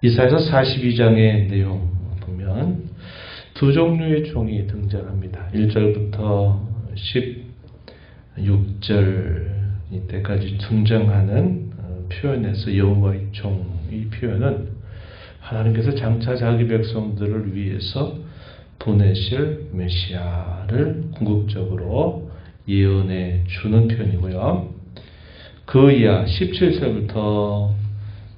이사야서 42장의 내용 보면 두 종류의 종이 등장합니다. 1절부터 16절 이때까지 등장하는 표현에서 여호와의 종, 이 표현은 하나님께서 장차 자기 백성들을 위해서 보내실 메시아를 궁극적으로 예언해 주는 표현이고요. 그 이하 17절부터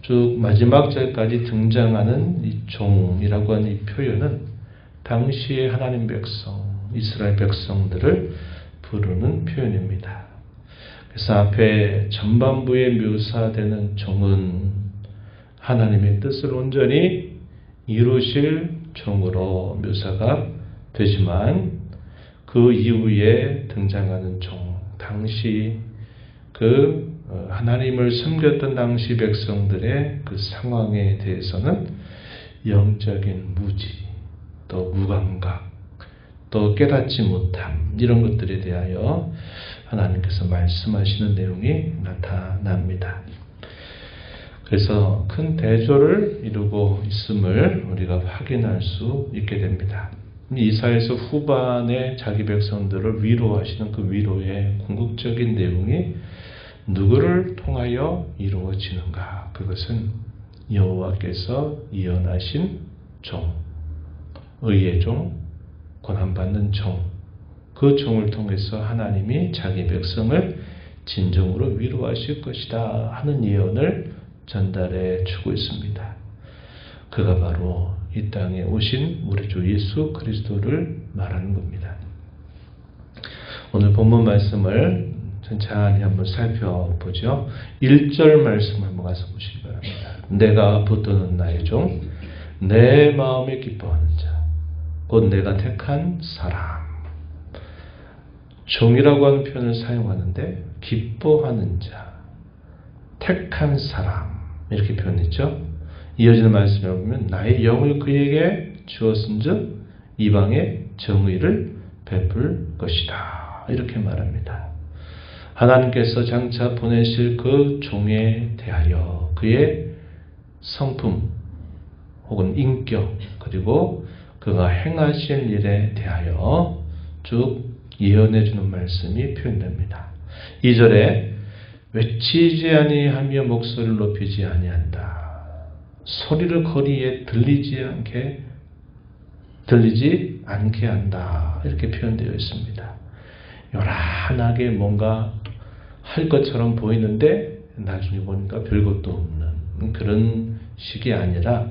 쭉 마지막 절까지 등장하는 이 종이라고 하는 이 표현은 당시의 하나님 백성, 이스라엘 백성들을 부르는 표현입니다. 그래서 앞에 전반부에 묘사되는 종은 하나님의 뜻을 온전히 이루실 종으로 묘사가 되지만 그 이후에 등장하는 종, 당시 그 하나님을 섬겼던 당시 백성들의 그 상황에 대해서는 영적인 무지, 또 무감각, 또 깨닫지 못함, 이런 것들에 대하여 하나님께서 말씀하시는 내용이 나타납니다. 그래서 큰 대조를 이루고 있음을 우리가 확인할 수 있게 됩니다. 이사야서 후반에 자기 백성들을 위로하시는 그 위로의 궁극적인 내용이 누구를 통하여 이루어지는가? 그것은 여호와께서 예언하신 종, 의의 종, 고난받는 종, 그 종을 통해서 하나님이 자기 백성을 진정으로 위로하실 것이다 하는 예언을 전달해 주고 있습니다. 그가 바로 이 땅에 오신 우리 주 예수 그리스도를 말하는 겁니다. 오늘 본문 말씀을 천천히 한번 살펴보죠. 1절 말씀 한번 가서 보시기 바랍니다. 내가 붙드는 나의 종, 내 마음에 기뻐하는 자, 곧 내가 택한 사람. 종이라고 하는 표현을 사용하는데 기뻐하는 자, 택한 사람 이렇게 표현했죠. 이어지는 말씀을 보면 나의 영을 그에게 주었은즉 이방에 정의를 베풀 것이다 이렇게 말합니다. 하나님께서 장차 보내실 그 종에 대하여 그의 성품 혹은 인격 그리고 그가 행하실 일에 대하여 쭉 예언해 주는 말씀이 표현됩니다. 2절에 외치지 아니하며 목소리를 높이지 아니한다. 소리를 거리에 들리지 않게 한다. 이렇게 표현되어 있습니다. 요란하게 뭔가 할 것처럼 보이는데 나중에 보니까 별것도 없는 그런 식이 아니라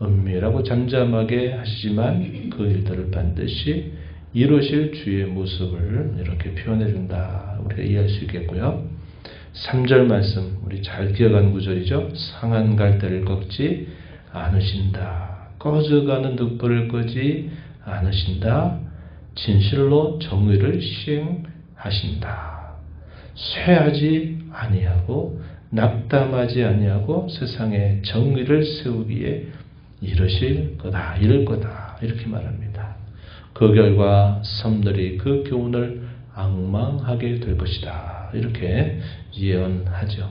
은밀하고 잠잠하게 하시지만 그 일들을 반드시 이루실 주의 모습을 이렇게 표현해 준다. 우리가 이해할 수 있겠고요. 3절 말씀 우리 잘 기억하는 구절이죠. 상한 갈대를 꺾지 않으신다. 꺼져가는 등불을 끄지 않으신다. 진실로 정의를 시행하신다. 쇠하지 아니하고 낙담하지 아니하고 세상에 정의를 세우기에 이르실 거다. 이를 거다. 이렇게 말합니다. 그 결과 섬들이 그 교훈을 앙망하게 될 것이다. 이렇게 예언하죠.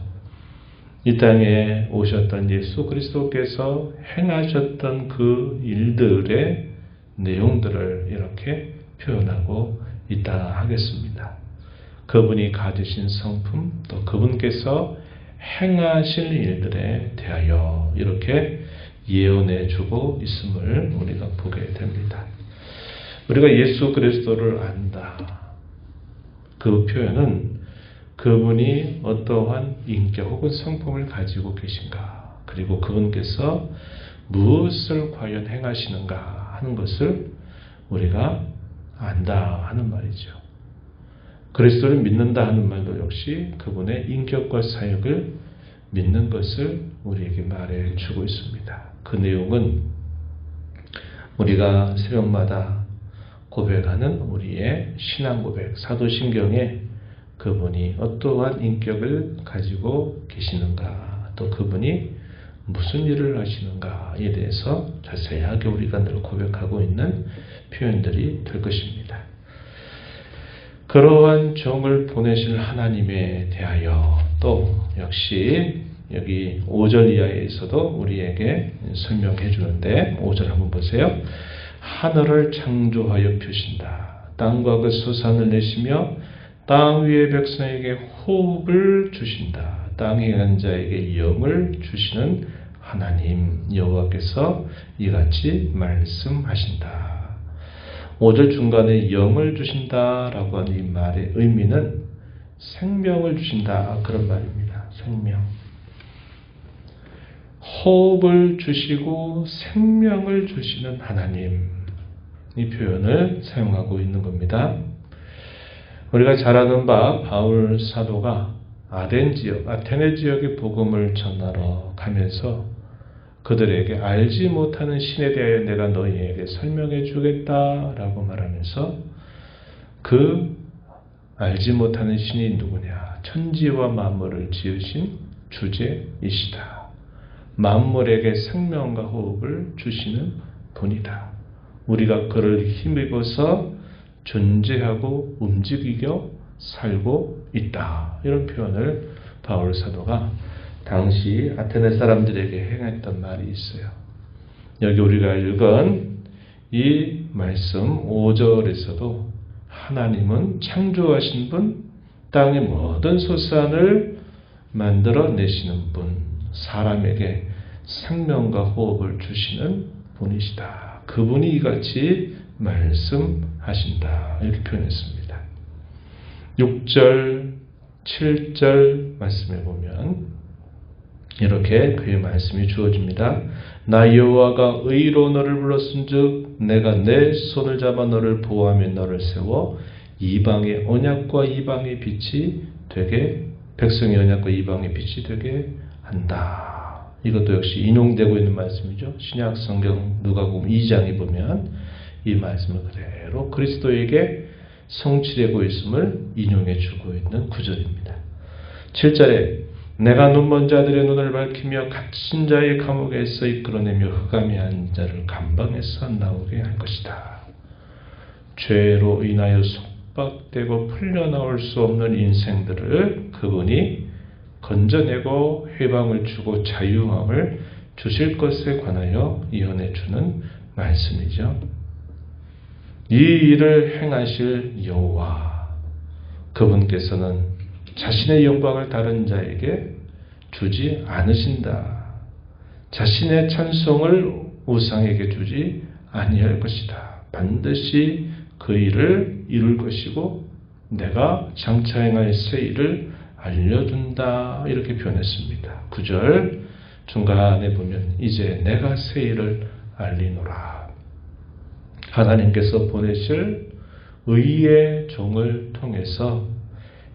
이 땅에 오셨던 예수 그리스도께서 행하셨던 그 일들의 내용들을 이렇게 표현하고 있다 하겠습니다. 그분이 가지신 성품 또 그분께서 행하실 일들에 대하여 이렇게 예언해 주고 있음을 우리가 보게 됩니다. 우리가 예수 그리스도를 안다. 그 표현은 그분이 어떠한 인격 혹은 성품을 가지고 계신가 그리고 그분께서 무엇을 과연 행하시는가 하는 것을 우리가 안다 하는 말이죠. 그리스도를 믿는다 하는 말도 역시 그분의 인격과 사역을 믿는 것을 우리에게 말해 주고 있습니다. 그 내용은 우리가 새벽마다 고백하는 우리의 신앙 고백, 사도신경에 그분이 어떠한 인격을 가지고 계시는가, 또 그분이 무슨 일을 하시는가에 대해서 자세하게 우리가 늘 고백하고 있는 표현들이 될 것입니다. 그러한 종을 보내실 하나님에 대하여 또 역시 여기 5절 이하에서도 우리에게 설명해 주는데 5절 한번 보세요. 하늘을 창조하여 펴신다. 땅과 그 소산을 내시며 땅 위의 백성에게 호흡을 주신다. 땅에 간 자에게 영을 주시는 하나님 여호와께서 이같이 말씀하신다. 5절 중간에 영을 주신다라고 하는 이 말의 의미는 생명을 주신다 그런 말입니다. 생명. 호흡을 주시고 생명을 주시는 하나님, 이 표현을 사용하고 있는 겁니다. 우리가 잘 아는 바 바울 사도가 아덴 지역, 아테네 지역의 복음을 전하러 가면서 그들에게 알지 못하는 신에 대하여 내가 너희에게 설명해 주겠다라고 말하면서 그 알지 못하는 신이 누구냐? 천지와 만물을 지으신 주제이시다. 만물에게 생명과 호흡을 주시는 분이다. 우리가 그를 힘입어서 존재하고 움직이며 살고 있다. 이런 표현을 바울 사도가 당시 아테네 사람들에게 행했던 말이 있어요. 여기 우리가 읽은 이 말씀 5절에서도 하나님은 창조하신 분, 땅의 모든 소산을 만들어내시는 분, 사람에게 생명과 호흡을 주시는 분이시다. 그분이 이같이 말씀하신다. 이렇게 표현했습니다. 6절, 7절 말씀에 보면 이렇게 그의 말씀이 주어집니다. 나 여호와가 의로 너를 불렀은즉 내가 내 손을 잡아 너를 보호하며 너를 세워 이방의 언약과 이방의 빛이 되게 백성의 언약과 이방의 빛이 되게 한다. 이것도 역시 인용되고 있는 말씀이죠. 신약 성경 누가복음 2장에 보면 이 말씀을 그대로 그리스도에게 성취되고 있음을 인용해 주고 있는 구절입니다. 7절에 내가 눈먼 자들의 눈을 밝히며 갇힌 자의 감옥에서 이끌어내며 흑암한 자를 감방에서 나오게 할 것이다. 죄로 인하여 속박되고 풀려나올 수 없는 인생들을 그분이 건져내고 해방을 주고 자유함을 주실 것에 관하여 예언해 주는 말씀이죠. 이 일을 행하실 여호와, 그분께서는 자신의 영광을 다른 자에게 주지 않으신다. 자신의 찬송을 우상에게 주지 아니할 것이다. 반드시 그 일을 이룰 것이고 내가 장차 행할 새 일을 알려준다. 이렇게 표현했습니다. 9절 중간에 보면 이제 내가 새 일을 알리노라. 하나님께서 보내실 의의 종을 통해서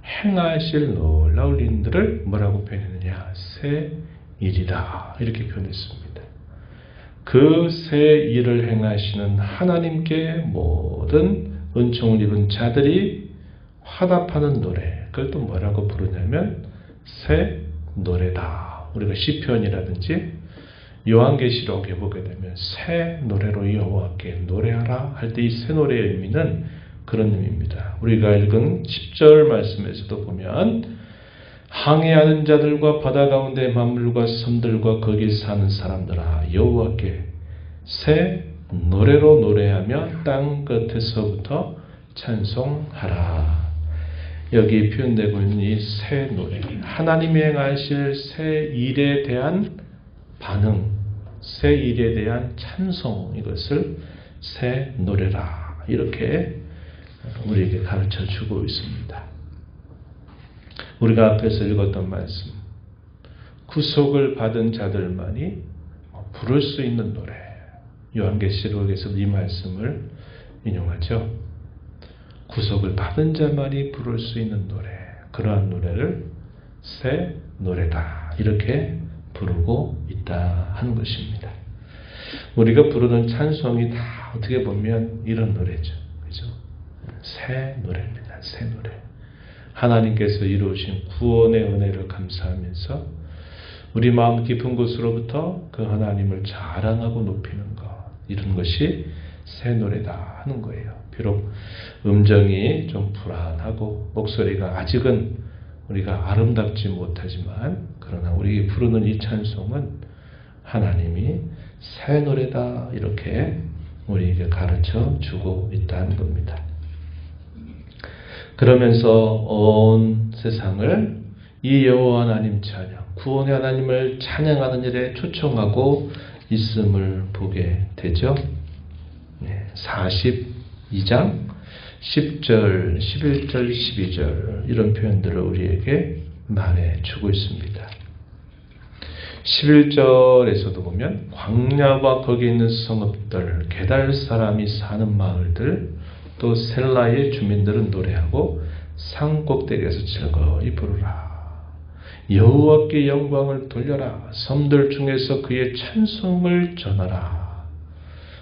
행하실 놀라운 일들을 뭐라고 표현했느냐? 새 일이다. 이렇게 표현했습니다. 그 새 일을 행하시는 하나님께 모든 은총을 입은 자들이 화답하는 노래, 그걸 또 뭐라고 부르냐면 새 노래다. 우리가 시편이라든지 요한계시록에 보게 되면 새 노래로 여호와께 노래하라 할 때 이 새 노래의 의미는 그런 의미입니다. 우리가 읽은 10절 말씀에서도 보면 항해하는 자들과 바다 가운데 만물과 섬들과 거기 사는 사람들아 여호와께 새 노래로 노래하며 땅 끝에서부터 찬송하라. 여기 표현되고 있는 이 새 노래, 하나님이 행하실 새 일에 대한 반응, 새 일에 대한 찬송, 이것을 새 노래라 이렇게 우리에게 가르쳐 주고 있습니다. 우리가 앞에서 읽었던 말씀, 구속을 받은 자들만이 부를 수 있는 노래, 요한계시록에서 이 말씀을 인용하죠. 구속을 받은 자만이 부를 수 있는 노래, 그러한 노래를 새 노래다 이렇게 부르고 있다 하는 것입니다. 우리가 부르는 찬송이 다 어떻게 보면 이런 노래죠. 그죠? 새 노래입니다. 새 노래. 하나님께서 이루신 구원의 은혜를 감사하면서 우리 마음 깊은 곳으로부터 그 하나님을 자랑하고 높이는 것, 이런 것이 새 노래다 하는 거예요. 비록 음정이 좀 불안하고 목소리가 아직은 우리가 아름답지 못하지만 그러나 우리 부르는 이 찬송은 하나님이 새 노래다 이렇게 우리에게 가르쳐 주고 있다는 겁니다. 그러면서 온 세상을 이 여호와 하나님 찬양, 구원의 하나님을 찬양하는 일에 초청하고 있음을 보게 되죠. 42장 10절, 11절, 12절 이런 표현들을 우리에게 말해주고 있습니다. 11절에서도 보면 광야와 거기 있는 성읍들, 게달 사람이 사는 마을들, 또 셀라의 주민들은 노래하고 산 꼭대기에서 즐거이 부르라. 여호와께 영광을 돌려라. 섬들 중에서 그의 찬송을 전하라.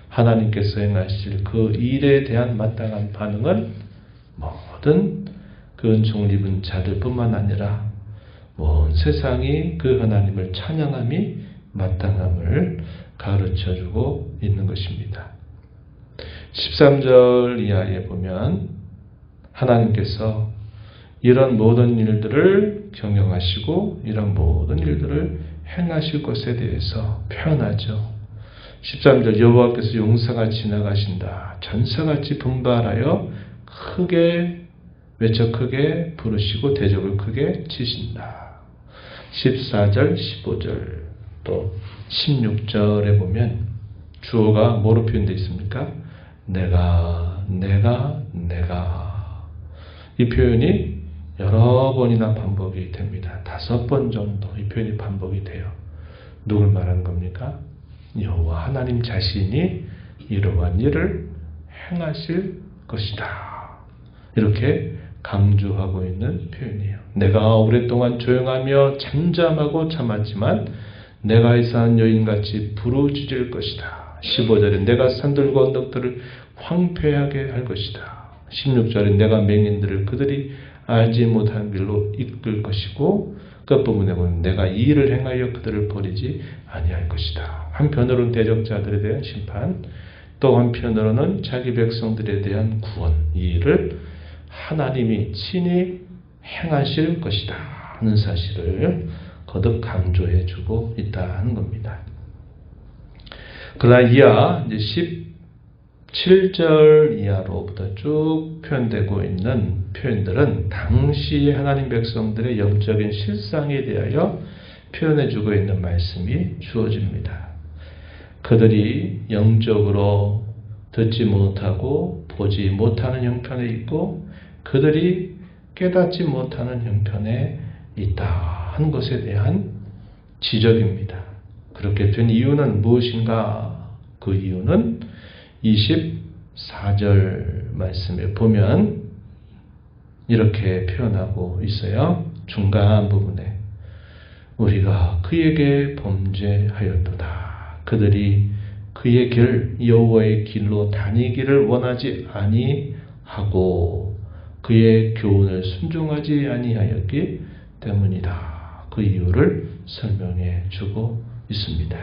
하나님께서 행하실 그 일에 대한 마땅한 반응은 모든 그 은총을 입은 자들뿐만 아니라 온 세상이 그 하나님을 찬양함이 마땅함을 가르쳐주고 있는 것입니다. 13절 이하에 보면 하나님께서 이런 모든 일들을 경영하시고 이런 모든 일들을 행하실 것에 대해서 표현하죠. 13절 여호와께서 용사가 지나가신다. 전사같이 분발하여 크게 외쳐 크게 부르시고 대적을 크게 치신다. 14절 15절 또 16절에 보면 주어가 뭐로 표현되어 있습니까? 내가 이 표현이 여러 번이나 반복이 됩니다. 5번 정도 이 표현이 반복이 돼요. 누굴 말하는 겁니까? 여호와 하나님 자신이 이러한 일을 행하실 것이다. 이렇게 강조하고 있는 표현이에요. 내가 오랫동안 조용하며 잠잠하고 참았지만 내가 이상한 여인같이 부르짖을 것이다. 15절에 내가 산들과 언덕들을 황폐하게 할 것이다. 16절에 내가 맹인들을 그들이 알지 못한 길로 이끌 것이고 끝부분에 보면 내가 이 일을 행하여 그들을 버리지 아니할 것이다. 한편으로는 대적자들에 대한 심판, 또 한편으로는 자기 백성들에 대한 구원, 이 일을 하나님이 친히 행하실 것이다 하는 사실을 거듭 강조해 주고 있다는 겁니다. 그러나 이하 이제 17절 이하로부터 쭉 표현되고 있는 표현들은 당시의 하나님 백성들의 영적인 실상에 대하여 표현해 주고 있는 말씀이 주어집니다. 그들이 영적으로 듣지 못하고 보지 못하는 형편에 있고 그들이 깨닫지 못하는 형편에 있다 하는 것에 대한 지적입니다. 그렇게 된 이유는 무엇인가? 그 이유는 24절 말씀에 보면 이렇게 표현하고 있어요. 중간 부분에 우리가 그에게 범죄하였도다. 그들이 그의 길 여호와의 길로 다니기를 원하지 아니하고 그의 교훈을 순종하지 아니하였기 때문이다. 그 이유를 설명해 주고 있습니다.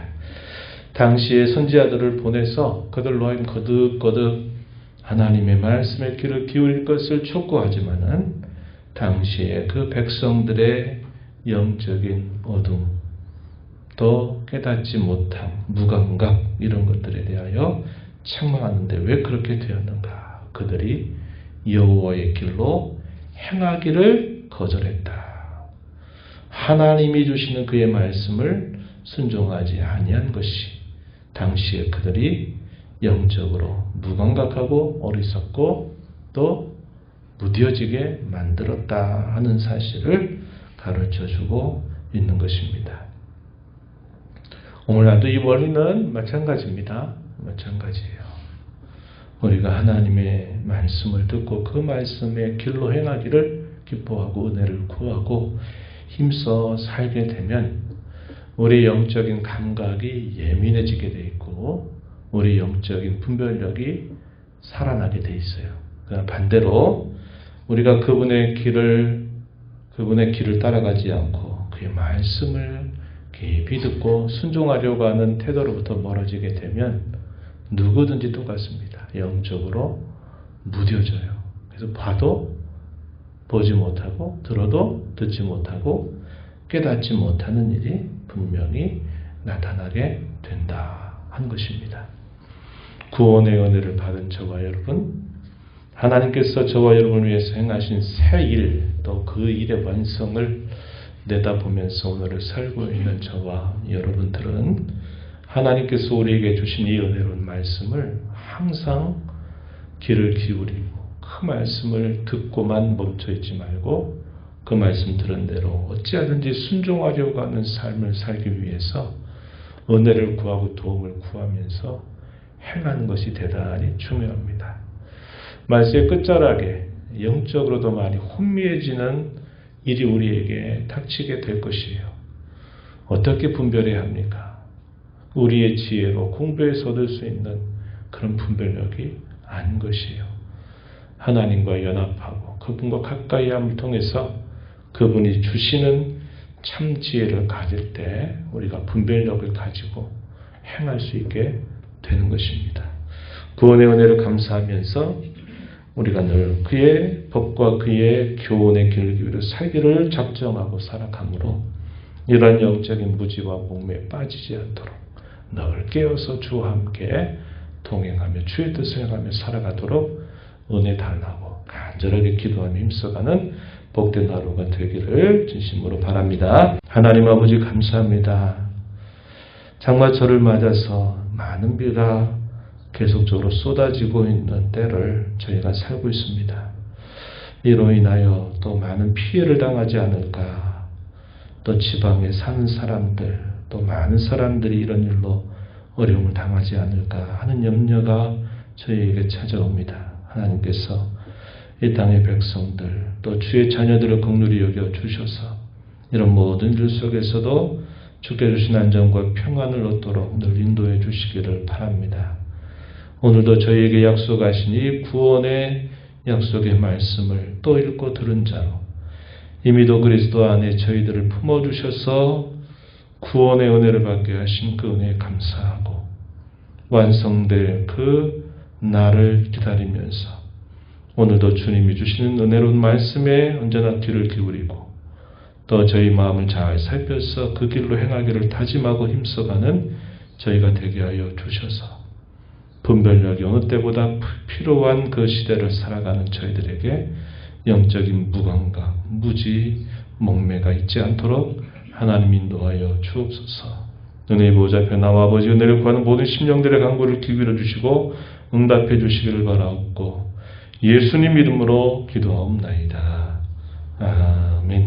당시에 선지자들을 보내서 그들로 하여금 거듭거듭 하나님의 말씀에 귀를 기울일 것을 촉구하지만은 당시에 그 백성들의 영적인 어둠, 또 깨닫지 못함, 무감각 이런 것들에 대하여 책망하는데 왜 그렇게 되었는가? 그들이 여호와의 길로 행하기를 거절했다. 하나님이 주시는 그의 말씀을 순종하지 아니한 것이 당시에 그들이 영적으로 무감각하고 어리석고 또 무뎌지게 만들었다 하는 사실을 가르쳐주고 있는 것입니다. 오늘날도 이 원리는 마찬가지입니다. 마찬가지예요. 우리가 하나님의 말씀을 듣고 그 말씀의 길로 행하기를 기뻐하고 은혜를 구하고 힘써 살게 되면 우리 영적인 감각이 예민해지게 돼 있고 우리 영적인 분별력이 살아나게 돼 있어요. 그러나 반대로 우리가 그분의 길을 따라가지 않고 그의 말씀을 깊이 듣고 순종하려고 하는 태도로부터 멀어지게 되면 누구든지 똑같습니다. 영적으로 무뎌져요. 그래서 봐도 보지 못하고 들어도 듣지 못하고 깨닫지 못하는 일이 분명히 나타나게 된다 한 것입니다. 구원의 은혜를 받은 저와 여러분, 하나님께서 저와 여러분을 위해서 행하신 새 일, 또 그 일의 완성을 내다보면서 오늘을 살고 있는 저와 여러분들은 하나님께서 우리에게 주신 이 은혜로운 말씀을 항상 귀를 기울이고 그 말씀을 듣고만 멈춰있지 말고 그 말씀 들은 대로 어찌하든지 순종하려고 하는 삶을 살기 위해서 은혜를 구하고 도움을 구하면서 행하는 것이 대단히 중요합니다. 말씀의 끝자락에 영적으로도 많이 혼미해지는 일이 우리에게 닥치게 될 것이에요. 어떻게 분별해야 합니까? 우리의 지혜로 공부해서 얻을 수 있는 그런 분별력이 아닌 것이에요. 하나님과 연합하고 그분과 가까이함을 통해서 그분이 주시는 참 지혜를 가질 때 우리가 분별력을 가지고 행할 수 있게 되는 것입니다. 구원의 은혜를 감사하면서 우리가 늘 그의 법과 그의 교훈의 길을 위로 살기를 작정하고 살아가므로 이러한 영적인 무지와 목매에 빠지지 않도록 늘 깨어서 주와 함께 동행하며 주의 뜻을 행하며 살아가도록 은혜 달라고 간절하게 기도하며 힘써가는 복된 하루가 되기를 진심으로 바랍니다. 하나님 아버지 감사합니다. 장마철을 맞아서 많은 비가 계속적으로 쏟아지고 있는 때를 저희가 살고 있습니다. 이로 인하여 또 많은 피해를 당하지 않을까, 또 지방에 사는 사람들, 또 많은 사람들이 이런 일로 어려움을 당하지 않을까 하는 염려가 저희에게 찾아옵니다. 하나님께서 이 땅의 백성들, 또 주의 자녀들을 긍휼히 여겨 주셔서 이런 모든 일 속에서도 주께 주신 안전과 평안을 얻도록 늘 인도해 주시기를 바랍니다. 오늘도 저희에게 약속하신 이 구원의 약속의 말씀을 또 읽고 들은 자로 이미도 그리스도 안에 저희들을 품어주셔서 구원의 은혜를 받게 하신 그 은혜에 감사하고 완성될 그 날을 기다리면서 오늘도 주님이 주시는 은혜로운 말씀에 언제나 귀를 기울이고 또 저희 마음을 잘 살펴서 그 길로 행하기를 다짐하고 힘써가는 저희가 되게 하여 주셔서 분별력이 어느 때보다 필요한 그 시대를 살아가는 저희들에게 영적인 무감각, 무지, 목매가 있지 않도록 하나님 인도하여 주옵소서. 은혜의 보좌 변화와 아버지 은혜를 구하는 모든 심령들의 간구를 기울여 주시고 응답해 주시기를 바라옵고 예수님 이름으로 기도하옵나이다. 아멘.